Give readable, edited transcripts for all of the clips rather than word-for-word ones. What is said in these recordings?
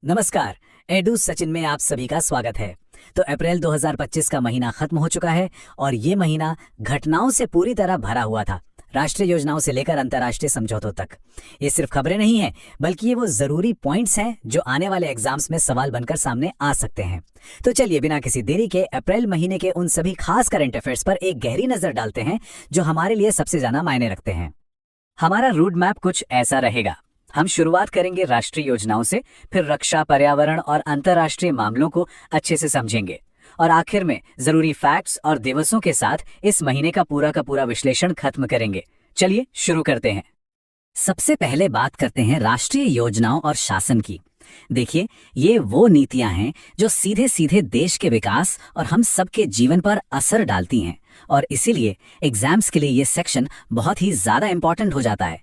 नमस्कार। एडू सचिन में आप सभी का स्वागत है। तो अप्रैल 2025 का महीना खत्म हो चुका है और ये महीना घटनाओं से पूरी तरह भरा हुआ था, राष्ट्रीय योजनाओं से लेकर अंतर्राष्ट्रीय समझौतों तक। ये सिर्फ खबरें नहीं है, बल्कि ये वो जरूरी पॉइंट्स हैं जो आने वाले एग्जाम्स में सवाल बनकर सामने आ सकते हैं। तो चलिए बिना किसी देरी के अप्रैल महीने के उन सभी खास करंट अफेयर्स पर एक गहरी नजर डालते हैं जो हमारे लिए सबसे ज्यादा मायने रखते हैं। हमारा रूट मैप कुछ ऐसा रहेगा। हम शुरुआत करेंगे राष्ट्रीय योजनाओं से, फिर रक्षा, पर्यावरण और अंतर्राष्ट्रीय मामलों को अच्छे से समझेंगे और आखिर में जरूरी फैक्ट्स और दिवसों के साथ इस महीने का पूरा विश्लेषण खत्म करेंगे। चलिए शुरू करते हैं। सबसे पहले बात करते हैं राष्ट्रीय योजनाओं और शासन की। देखिए, ये वो नीतियां हैं जो सीधे सीधे देश के विकास और हम सबके जीवन पर असर डालती हैं और इसीलिए एग्जाम्स के लिए ये सेक्शन बहुत ही ज्यादा इंपॉर्टेंट हो जाता है।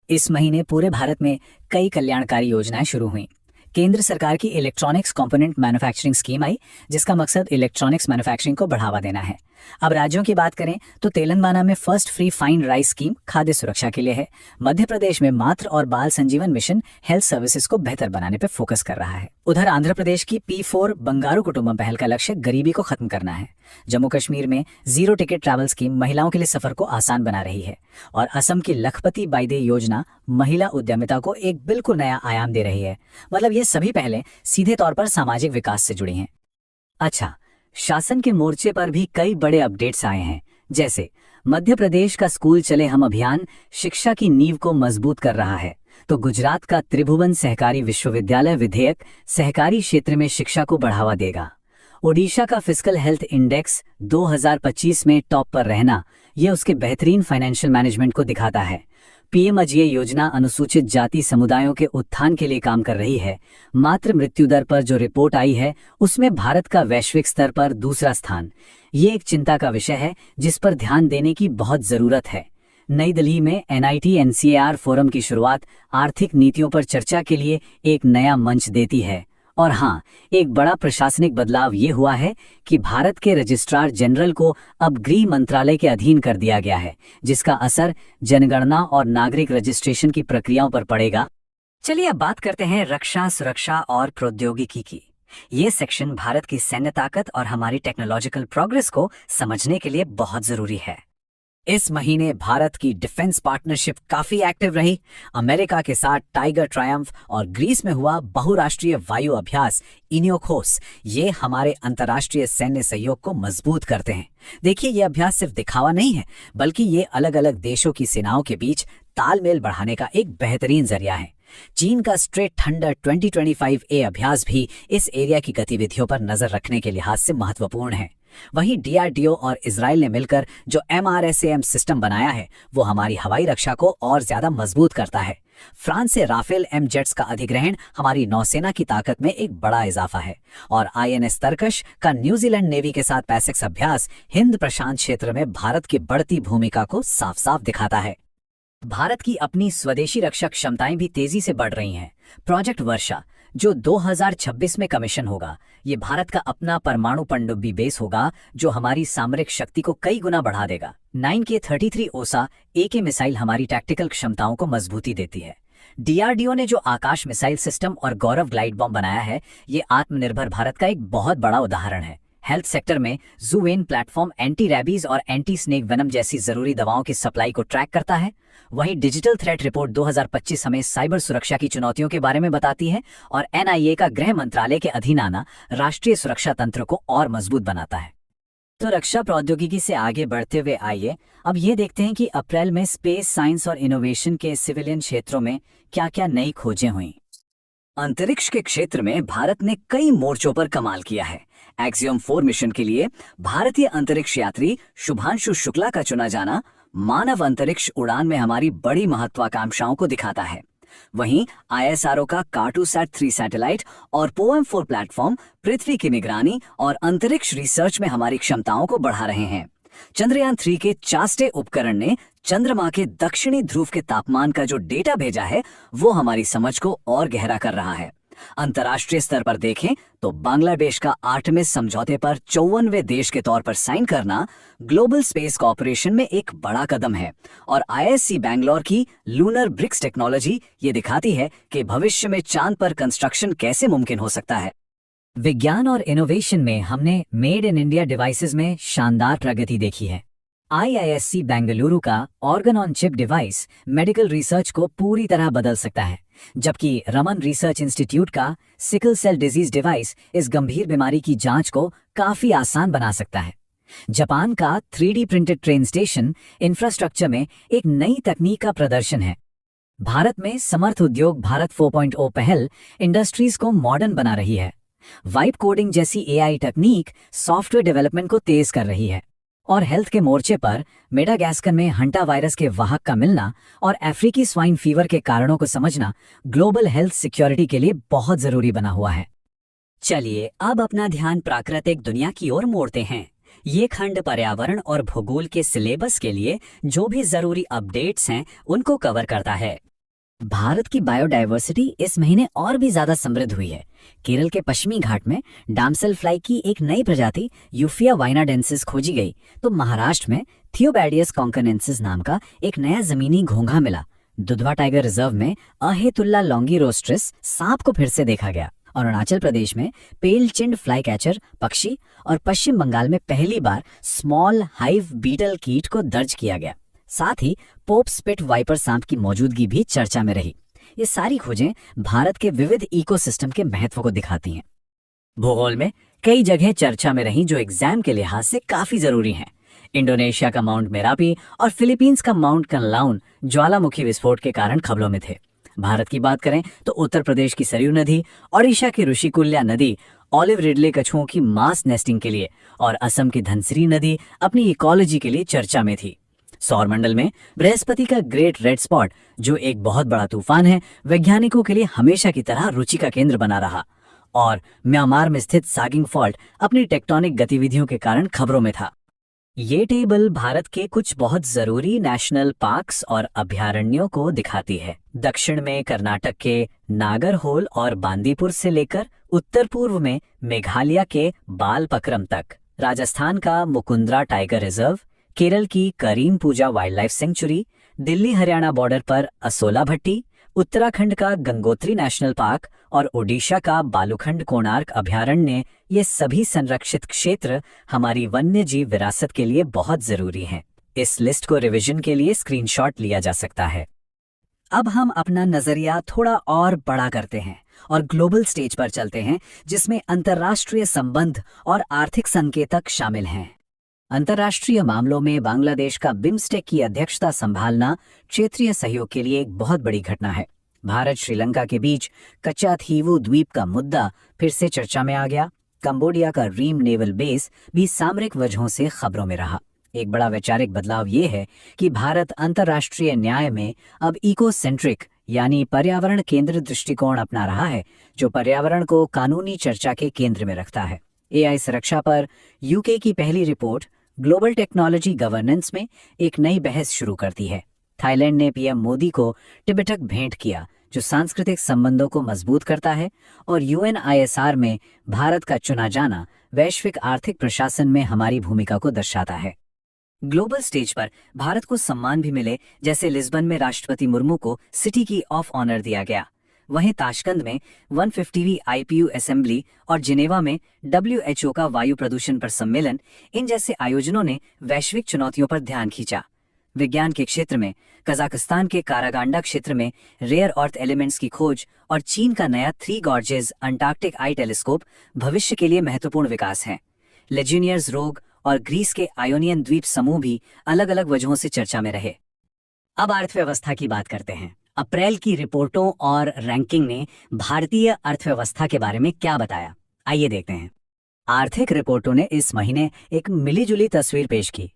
इस महीने पूरे भारत में कई कल्याणकारी योजनाएं शुरू हुई। केंद्र सरकार की इलेक्ट्रॉनिक्स कंपोनेंट मैन्युफैक्चरिंग स्कीम आई, जिसका मकसद इलेक्ट्रॉनिक्स मैन्युफैक्चरिंग को बढ़ावा देना है। अब राज्यों की बात करें तो तेलंगाना में first free fine rice scheme खाद्य सुरक्षा के लिए है। मध्य प्रदेश में मातृ और बाल संजीवन मिशन हेल्थ सर्विसेज को बेहतर बनाने पर फोकस कर रहा है। उधर आंध्र प्रदेश की P4 बंगारू कुटुंबम पहल का लक्ष्य गरीबी को खत्म करना है। जम्मू कश्मीर में जीरो टिकट ट्रैवल स्कीम महिलाओं के लिए सफर को आसान बना रही है और असम की लखपति बाइदे योजना महिला उद्यमिता को एक बिल्कुल नया आयाम दे रही है। मतलब ये सभी पहले सीधे तौर पर सामाजिक विकास से जुड़ी हैं। अच्छा, शासन के मोर्चे पर भी कई बड़े अपडेट्स आए हैं, जैसे मध्य प्रदेश का स्कूल चले हम अभियान शिक्षा की नींव को मजबूत कर रहा है, तो गुजरात का त्रिभुवन सहकारी विश्वविद्यालय विधेयक सहकारी क्षेत्र में शिक्षा को बढ़ावा देगा। ओडिशा का फिस्कल हेल्थ इंडेक्स 2025 में टॉप पर रहना, यह उसके बेहतरीन फाइनेंशियल मैनेजमेंट को दिखाता है। पीएम अजय योजना अनुसूचित जाति समुदायों के उत्थान के लिए काम कर रही है। मातृ मृत्यु दर पर जो रिपोर्ट आई है उसमें भारत का वैश्विक स्तर पर दूसरा स्थान, ये एक चिंता का विषय है जिस पर ध्यान देने की बहुत जरूरत है। नई दिल्ली में NIT NCAR फोरम की शुरुआत आर्थिक नीतियों पर चर्चा के लिए एक नया मंच देती है। और हाँ, एक बड़ा प्रशासनिक बदलाव ये हुआ है कि भारत के रजिस्ट्रार जनरल को अब गृह मंत्रालय के अधीन कर दिया गया है, जिसका असर जनगणना और नागरिक रजिस्ट्रेशन की प्रक्रियाओं पर पड़ेगा। चलिए अब बात करते हैं रक्षा, सुरक्षा और प्रौद्योगिकी की। ये सेक्शन भारत की सैन्य ताकत और हमारी टेक्नोलॉजिकल प्रोग्रेस को समझने के लिए बहुत जरूरी है। इस महीने भारत की डिफेंस पार्टनरशिप काफी एक्टिव रही। अमेरिका के साथ टाइगर ट्रायम्फ और ग्रीस में हुआ बहुराष्ट्रीय वायु अभ्यास इनियोखोस, ये हमारे अंतर्राष्ट्रीय सैन्य सहयोग को मजबूत करते हैं। देखिए, ये अभ्यास सिर्फ दिखावा नहीं है, बल्कि ये अलग अलग देशों की सेनाओं के बीच तालमेल बढ़ाने का एक बेहतरीन जरिया है। चीन का स्ट्रेट थंडर 2025A अभ्यास भी इस एरिया की गतिविधियों पर नजर रखने के लिहाज से महत्वपूर्ण है। वहीं DRDO और इजराइल ने मिलकर जो MRSAM सिस्टम बनाया है, वो हमारी हवाई रक्षा को और ज्यादा मजबूत करता है। फ्रांस से राफेल M जेट्स का अधिग्रहण हमारी नौसेना की ताकत में एक बड़ा इजाफा है और INS तरकश का न्यूजीलैंड नेवी के साथ पैसिक्स अभ्यास हिंद प्रशांत क्षेत्र में भारत की बढ़ती भूमिका को साफ साफ दिखाता है। भारत की अपनी स्वदेशी रक्षा क्षमताएं भी तेजी से बढ़ रही हैं। प्रोजेक्ट वर्षा जो 2026 में कमीशन होगा, ये भारत का अपना परमाणु पनडुब्बी बेस होगा जो हमारी सामरिक शक्ति को कई गुना बढ़ा देगा। 9K-33 ओसा AK मिसाइल हमारी टैक्टिकल क्षमताओं को मजबूती देती है। DRDO ने जो आकाश मिसाइल सिस्टम और गौरव ग्लाइड बॉम्ब बनाया है, ये आत्मनिर्भर भारत का एक बहुत बड़ा उदाहरण है। हेल्थ सेक्टर में ज़ुवेन प्लेटफॉर्म एंटी रैबीज और एंटी स्नेक वेनम जैसी जरूरी दवाओं की सप्लाई को ट्रैक करता है। वहीं डिजिटल थ्रेट रिपोर्ट 2025 हमें साइबर सुरक्षा की चुनौतियों के बारे में बताती है और NIA का गृह मंत्रालय के अधीन आना राष्ट्रीय सुरक्षा तंत्र को और मजबूत बनाता है। तो रक्षा प्रौद्योगिकी से आगे बढ़ते हुए आइए अब ये देखते हैं कि अप्रैल में स्पेस साइंस और इनोवेशन के सिविलियन क्षेत्रों में क्या क्या नई खोजें हुई। अंतरिक्ष के क्षेत्र में भारत ने कई मोर्चों पर कमाल किया है। एक्सियम 4 मिशन के लिए भारतीय अंतरिक्ष यात्री शुभांशु शुक्ला का चुना जाना मानव अंतरिक्ष उड़ान में हमारी बड़ी महत्वाकांक्षाओं को दिखाता है। वहीं ISRO का कार्टोसैट 3 सैटेलाइट और POEM-4 प्लेटफॉर्म पृथ्वी की निगरानी और अंतरिक्ष रिसर्च में हमारी क्षमताओं को बढ़ा रहे हैं। चंद्रयान 3 के चास्टे उपकरण ने चंद्रमा के दक्षिणी ध्रुव के तापमान का जो डेटा भेजा है, वो हमारी समझ को और गहरा कर रहा है। अंतर्राष्ट्रीय स्तर पर देखें तो बांग्लादेश का आर्टेमिस समझौते पर 54वें देश के तौर पर साइन करना ग्लोबल स्पेस कॉर्पोरेशन में एक बड़ा कदम है। और आईआईएससी बैंगलोर की लूनर ब्रिक्स टेक्नोलॉजी ये दिखाती है कि भविष्य में चांद पर कंस्ट्रक्शन कैसे मुमकिन हो सकता है। विज्ञान और इनोवेशन में हमने मेड इन इंडिया डिवाइसेस में शानदार प्रगति देखी है। आईआईएससी बेंगलुरु का organ on chip device medical research को पूरी तरह बदल सकता है, जबकि रमन रिसर्च इंस्टीट्यूट का सिकल सेल डिजीज डिवाइस इस गंभीर बीमारी की जांच को काफी आसान बना सकता है। जापान का 3D printed train station infrastructure में एक नई तकनीक का प्रदर्शन है। भारत में समर्थ उद्योग भारत 4.0 पहल इंडस्ट्रीज को मॉडर्न बना रही है। वाइब कोडिंग जैसी एआई तकनीक सॉफ्टवेयर डेवलपमेंट को तेज कर रही है। और हेल्थ के मोर्चे पर मेडागास्कर में हंटा वायरस के वाहक का मिलना और अफ्रीकी स्वाइन फीवर के कारणों को समझना ग्लोबल हेल्थ सिक्योरिटी के लिए बहुत जरूरी बना हुआ है। चलिए अब अपना ध्यान प्राकृतिक दुनिया की ओर मोड़ते हैं। ये खंड पर्यावरण और भूगोल के सिलेबस के लिए जो भी जरूरी अपडेट्स हैं उनको कवर करता है। भारत की बायोडायवर्सिटी इस महीने और भी ज्यादा समृद्ध हुई है। केरल के पश्चिमी घाट में डामसेल फ्लाई की एक नई प्रजाति यूफिया वाइनाडेंसिस खोजी गई, तो महाराष्ट्र में थियोबैडियस कॉन्कनेंसिस नाम का एक नया जमीनी घोंघा मिला। दुधवा टाइगर रिजर्व में अहेतुल्ला लॉन्गिरोस्ट्रिस सांप को फिर से देखा गया। और अरुणाचल प्रदेश में पेल चिंड फ्लाई कैचर पक्षी और पश्चिम बंगाल में पहली बार स्मॉल हाइव बीटल कीट को दर्ज किया गया। साथ ही पोप स्पिट वाइपर सांप की मौजूदगी भी चर्चा में रही। ये सारी खोजें भारत के विविध इकोसिस्टम के महत्व को दिखाती हैं। भूगोल में कई जगह चर्चा में रही जो एग्जाम के लिहाज से काफी जरूरी हैं। इंडोनेशिया का माउंट मेरापी और फिलीपींस का माउंट कनलाउन ज्वालामुखी विस्फोट के कारण खबरों में थे। भारत की बात करें तो उत्तर प्रदेश की सरयू नदी, ओडिशा की ऋषिकुल्या नदी ऑलिव रिडले कछुओं की मास नेस्टिंग के लिए और असम की धनसिरी नदी अपनी इकोलॉजी के लिए चर्चा में थी। सौरमंडल में बृहस्पति का ग्रेट रेड स्पॉट जो एक बहुत बड़ा तूफान है, वैज्ञानिकों के लिए हमेशा की तरह रुचि का केंद्र बना रहा। और म्यांमार में स्थित सागिंग फॉल्ट अपनी टेक्टोनिक गतिविधियों के कारण खबरों में था। ये टेबल भारत के कुछ बहुत जरूरी नेशनल पार्क्स और अभयारण्यों को दिखाती है। दक्षिण में कर्नाटक के नागरहोल और बांदीपुर से लेकर उत्तर पूर्व में मेघालय के बालपक्रम तक, राजस्थान का मुकुंद्रा टाइगर रिजर्व, केरल की Karimpuzha wildlife sanctuary, Delhi Haryana border पर असोला भट्टी, उत्तराखंड का गंगोत्री नेशनल पार्क और ओडिशा का बालूखंड कोणार्क अभयारण्य, ये सभी संरक्षित क्षेत्र हमारी वन्य जीव विरासत के लिए बहुत जरूरी हैं। इस लिस्ट को रिवीजन के लिए स्क्रीनशॉट लिया जा सकता है। अब हम अपना नजरिया थोड़ा और बड़ा करते हैं और ग्लोबल स्टेज पर चलते हैं, जिसमें अंतर्राष्ट्रीय संबंध और आर्थिक संकेतक शामिल हैं। अंतर्राष्ट्रीय मामलों में बांग्लादेश का बिम्स्टेक की अध्यक्षता संभालना क्षेत्रीय सहयोग के लिए एक बहुत बड़ी घटना है। भारत श्रीलंका के बीच कच्चा थीवू द्वीप का मुद्दा फिर से चर्चा में आ गया। कंबोडिया का रीम नेवल बेस भी सामरिक वजहों से खबरों में रहा। एक बड़ा वैचारिक बदलाव ये है कि भारत अंतर्राष्ट्रीय न्याय में अब इकोसेंट्रिक यानी पर्यावरण केंद्रित दृष्टिकोण अपना रहा है, जो पर्यावरण को कानूनी चर्चा के केंद्र में रखता है। एआई सुरक्षा पर यूके की पहली रिपोर्ट ग्लोबल टेक्नोलॉजी गवर्नेंस में एक नई बहस शुरू करती है। थाईलैंड ने पीएम मोदी को टिबेटक भेंट किया, जो सांस्कृतिक संबंधों को मजबूत करता है। और यूएनआईएसआर में भारत का चुना जाना वैश्विक आर्थिक प्रशासन में हमारी भूमिका को दर्शाता है। ग्लोबल स्टेज पर भारत को सम्मान भी मिले, जैसे लिस्बन में राष्ट्रपति मुर्मू को सिटी की ऑफ ऑनर दिया गया। वहीं ताशकंद में 150वीं आईपीयू असेंबली और जिनेवा में WHO का वायु प्रदूषण पर सम्मेलन, इन जैसे आयोजनों ने वैश्विक चुनौतियों पर ध्यान खींचा। विज्ञान के क्षेत्र में कजाकिस्तान के कारागांडा क्षेत्र में रेयर अर्थ एलिमेंट्स की खोज और चीन का नया 3 गॉर्जेस अंटार्कटिक आई टेलीस्कोप भविष्य के लिए महत्वपूर्ण विकास हैं। लेजिनियर्स रोग और ग्रीस के आयोनियन द्वीप समूह भी अलग अलग वजहों से चर्चा में रहे। अब अर्थव्यवस्था की बात करते हैं। अप्रैल की रिपोर्टों और रैंकिंग ने भारतीय अर्थव्यवस्था के बारे में क्या बताया, आइए देखते हैं। आर्थिक रिपोर्टों ने इस महीने एक मिलीजुली तस्वीर पेश की।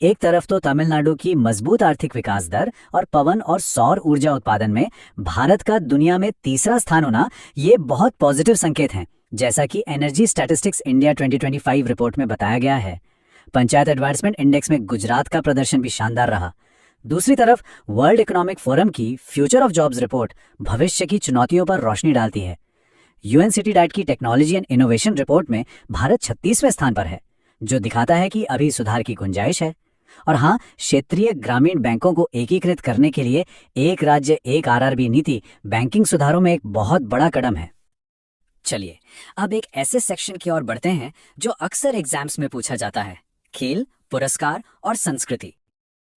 एक तरफ तो तमिलनाडु की मजबूत आर्थिक विकास दर और पवन और सौर ऊर्जा उत्पादन में भारत का दुनिया में तीसरा स्थान होना, ये बहुत पॉजिटिव संकेत हैं, जैसा कि एनर्जी स्टैटिस्टिक्स इंडिया 2025 रिपोर्ट में बताया गया है। पंचायत एडवांसमेंट इंडेक्स में गुजरात का प्रदर्शन भी शानदार रहा। दूसरी तरफ वर्ल्ड इकोनॉमिक फोरम की फ्यूचर ऑफ जॉब्स रिपोर्ट भविष्य की चुनौतियों पर रोशनी डालती है। यूएन सिटी की टेक्नोलॉजी एंड इनोवेशन रिपोर्ट में भारत 36वें स्थान पर है, जो दिखाता है कि अभी सुधार की गुंजाइश है। और हाँ, क्षेत्रीय ग्रामीण बैंकों को एकीकृत करने के लिए एक राज्य एक आरआरबी नीति बैंकिंग सुधारों में एक बहुत बड़ा कदम है। चलिए अब एक ऐसे सेक्शन की ओर बढ़ते हैं जो अक्सर एग्जाम्स में पूछा जाता है, खेल, पुरस्कार और संस्कृति।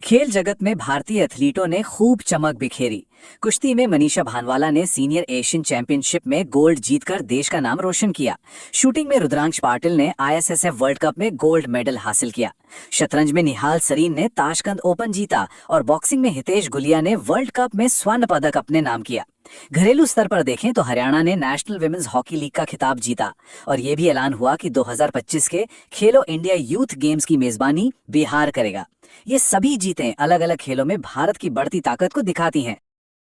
खेल जगत में भारतीय एथलीटों ने खूब चमक बिखेरी। कुश्ती में मनीषा भानवाला ने सीनियर एशियन चैंपियनशिप में गोल्ड जीतकर देश का नाम रोशन किया। शूटिंग में रुद्रांश पाटिल ने आईएसएसएफ वर्ल्ड कप में गोल्ड मेडल हासिल किया। शतरंज में निहाल सरीन ने ताशकंद ओपन जीता और बॉक्सिंग में हितेश गुलिया ने वर्ल्ड कप में स्वर्ण पदक अपने नाम किया। घरेलू स्तर पर देखें तो हरियाणा ने नेशनल विमेंस हॉकी लीग का खिताब जीता और ये भी ऐलान हुआ कि 2025 के खेलो इंडिया यूथ गेम्स की मेजबानी बिहार करेगा। ये सभी जीतें अलग अलग खेलों में भारत की बढ़ती ताकत को दिखाती हैं।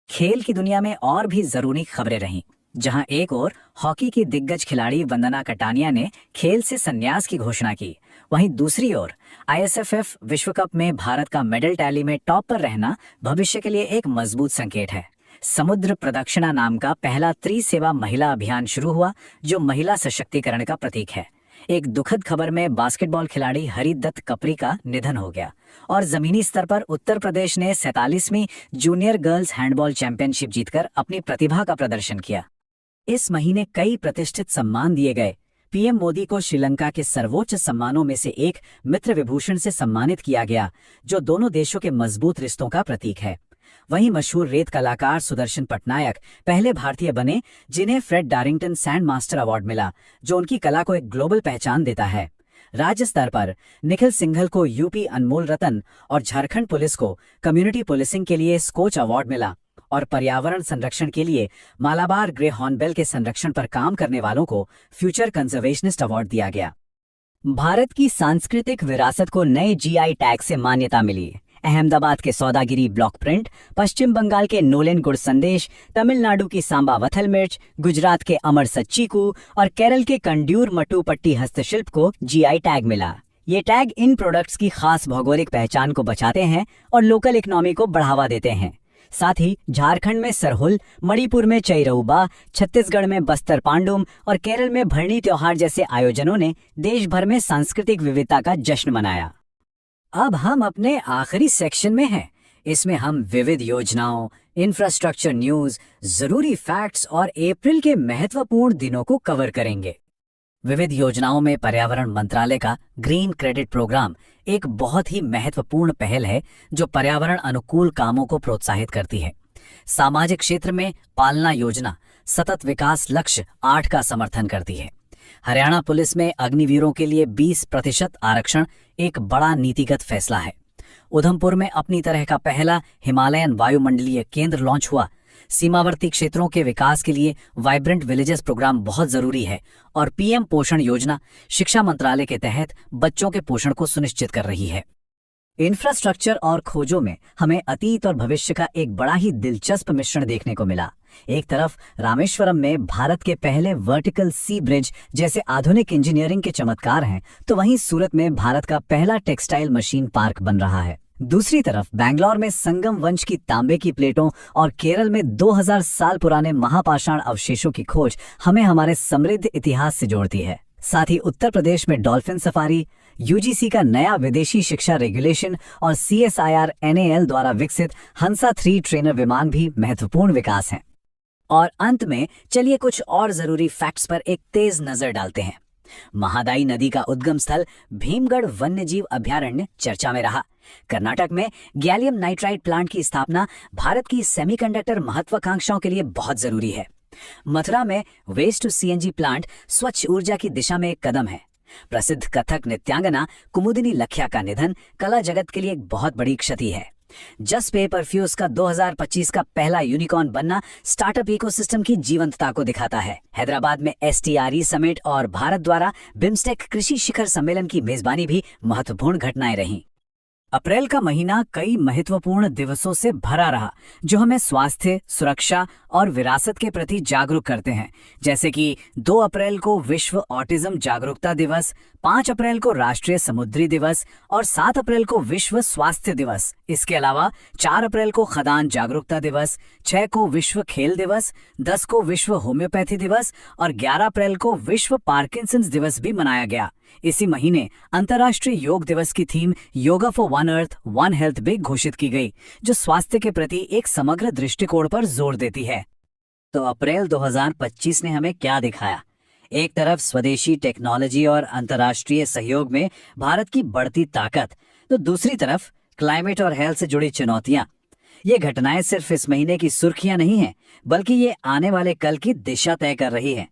खेल की दुनिया में और भी जरूरी खबरें रहीं, जहां एक ओर हॉकी की दिग्गज खिलाड़ी वंदना कटानिया ने खेल से संन्यास की घोषणा की, वहीं दूसरी ओर आईएसएफएफ विश्व कप में भारत का मेडल टैली में टॉप पर रहना भविष्य के लिए एक मजबूत संकेत है। समुद्र प्रदक्षिणा नाम का पहला त्रिसेवा महिला अभियान शुरू हुआ, जो महिला सशक्तिकरण का प्रतीक है। एक दुखद खबर में बास्केटबॉल खिलाड़ी हरिदत्त कपरी का निधन हो गया और जमीनी स्तर पर उत्तर प्रदेश ने 47वीं जूनियर गर्ल्स हैंडबॉल चैंपियनशिप जीतकर अपनी प्रतिभा का प्रदर्शन किया। इस महीने कई प्रतिष्ठित सम्मान दिए गए। पीएम मोदी को श्रीलंका के सर्वोच्च सम्मानों में से एक मित्र विभूषण से सम्मानित किया गया, जो दोनों देशों के मजबूत रिश्तों का प्रतीक है। वहीं मशहूर रेत कलाकार सुदर्शन पटनायक पहले भारतीय बने जिन्हें फ्रेड डारिंगटन सैंड मास्टर अवार्ड मिला, जो उनकी कला को एक ग्लोबल पहचान देता है। राज्य स्तर पर निखिल सिंघल को यूपी अनमोल रतन और झारखंड पुलिस को कम्युनिटी पुलिसिंग के लिए स्कोच अवार्ड मिला और पर्यावरण संरक्षण के लिए मालाबार ग्रे हॉर्नबिल के संरक्षण पर काम करने वालों को फ्यूचर कंजर्वेशनिस्ट अवार्ड दिया गया। भारत की सांस्कृतिक विरासत को नए जीआई टैग से मान्यता मिली। अहमदाबाद के सौदागिरी ब्लॉक प्रिंट, पश्चिम बंगाल के नोलेन गुड़ संदेश, तमिलनाडु की सांबा वथल मिर्च, गुजरात के अमर सच्चीकू और केरल के कंड्यूर मटू पट्टी हस्तशिल्प को जीआई टैग मिला। ये टैग इन प्रोडक्ट्स की खास भौगोलिक पहचान को बचाते हैं और लोकल इकोनॉमी को बढ़ावा देते हैं। साथ ही झारखंड में सरहुल, मणिपुर में चैरौबा, छत्तीसगढ़ में बस्तर पांडुम और केरल में भरनी त्योहार जैसे आयोजनों ने देश भर में सांस्कृतिक विविधता का जश्न मनाया। अब हम अपने आखिरी सेक्शन में हैं। इसमें हम विविध योजनाओं, इंफ्रास्ट्रक्चर न्यूज, जरूरी फैक्ट्स और अप्रैल के महत्वपूर्ण दिनों को कवर करेंगे। विविध योजनाओं में पर्यावरण मंत्रालय का ग्रीन क्रेडिट प्रोग्राम एक बहुत ही महत्वपूर्ण पहल है, जो पर्यावरण अनुकूल कामों को प्रोत्साहित करती है। सामाजिक क्षेत्र में पालना योजना सतत विकास लक्ष्य 8 का समर्थन करती है। हरियाणा पुलिस में अग्निवीरों के लिए 20% आरक्षण एक बड़ा नीतिगत फैसला है। उधमपुर में अपनी तरह का पहला हिमालयन वायुमंडलीय केंद्र लॉन्च हुआ। सीमावर्ती क्षेत्रों के विकास के लिए वाइब्रेंट विलेजेस प्रोग्राम बहुत जरूरी है और पीएम पोषण योजना शिक्षा मंत्रालय के तहत बच्चों के पोषण को सुनिश्चित कर रही है। इंफ्रास्ट्रक्चर और खोजों में हमें अतीत और भविष्य का एक बड़ा ही दिलचस्प मिश्रण देखने को मिला। एक तरफ रामेश्वरम में भारत के पहले वर्टिकल सी ब्रिज जैसे आधुनिक इंजीनियरिंग के चमत्कार हैं, तो वहीं सूरत में भारत का पहला टेक्सटाइल मशीन पार्क बन रहा है। दूसरी तरफ बेंगलोर में संगम वंश की तांबे की प्लेटों और केरल में 2000 साल पुराने महापाषाण अवशेषों की खोज हमें हमारे समृद्ध इतिहास से जोड़ती है। साथ ही उत्तर प्रदेश में डॉल्फिन सफारी, यूजीसी का नया विदेशी शिक्षा रेगुलेशन और सीएसआईआर एनएएल द्वारा विकसित हंसा 3 ट्रेनर विमान भी महत्वपूर्ण विकास हैं। और अंत में चलिए कुछ और जरूरी फैक्ट्स पर एक तेज नजर डालते हैं। महादाई नदी का उद्गम स्थल भीमगढ़ वन्यजीव अभयारण्य चर्चा में रहा। कर्नाटक में गैलियम नाइट्राइड प्लांट की स्थापना भारत की सेमीकंडक्टर महत्वाकांक्षाओं के लिए बहुत जरूरी है। मथुरा में वेस्ट टू सीएनजी प्लांट स्वच्छ ऊर्जा की दिशा में एक कदम है। प्रसिद्ध कथक नृत्यांगना कुमुदिनी लखिया का निधन कला जगत के लिए एक बहुत बड़ी क्षति है। जस्ट पे परफ्यूज का 2025 का पहला यूनिकॉर्न बनना स्टार्टअप इकोसिस्टम की जीवंतता को दिखाता है। हैदराबाद में एसटीआरई समिट और भारत द्वारा बिम्स्टेक कृषि शिखर सम्मेलन की मेजबानी भी महत्वपूर्ण घटनाएं रहीं। अप्रैल का महीना कई महत्वपूर्ण दिवसों से भरा रहा जो हमें स्वास्थ्य, सुरक्षा और विरासत के प्रति जागरूक करते हैं। जैसे कि 2 अप्रैल को विश्व ऑटिज्म जागरूकता दिवस, 5 अप्रैल को राष्ट्रीय समुद्री दिवस और 7 अप्रैल को विश्व स्वास्थ्य दिवस। इसके अलावा 4 अप्रैल को खदान जागरूकता दिवस, 6 को विश्व खेल दिवस, 10 को विश्व होम्योपैथी दिवस और 11 अप्रैल को विश्व पार्किंसंस दिवस भी मनाया गया। इसी महीने अंतर्राष्ट्रीय योग दिवस की theme yoga for one earth one health भी घोषित की गई, जो स्वास्थ्य के प्रति एक समग्र दृष्टिकोण पर जोर देती है। तो अप्रैल 2025 ने हमें क्या दिखाया? एक तरफ स्वदेशी टेक्नोलॉजी और अंतर्राष्ट्रीय सहयोग में भारत की बढ़ती ताकत, तो दूसरी तरफ क्लाइमेट और हेल्थ से जुड़ी चुनौतियां। ये घटनाएं सिर्फ इस महीने की सुर्खियां नहीं हैं, बल्कि ये आने वाले कल की दिशा तय कर रही हैं।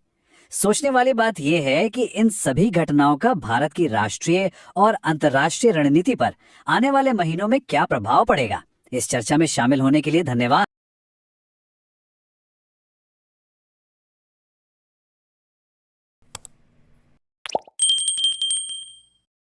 सोचने वाली बात यह है कि इन सभी घटनाओं का भारत की राष्ट्रीय और अंतर्राष्ट्रीय रणनीति पर आने वाले महीनों में क्या प्रभाव पड़ेगा। इस चर्चा में शामिल होने के लिए धन्यवाद।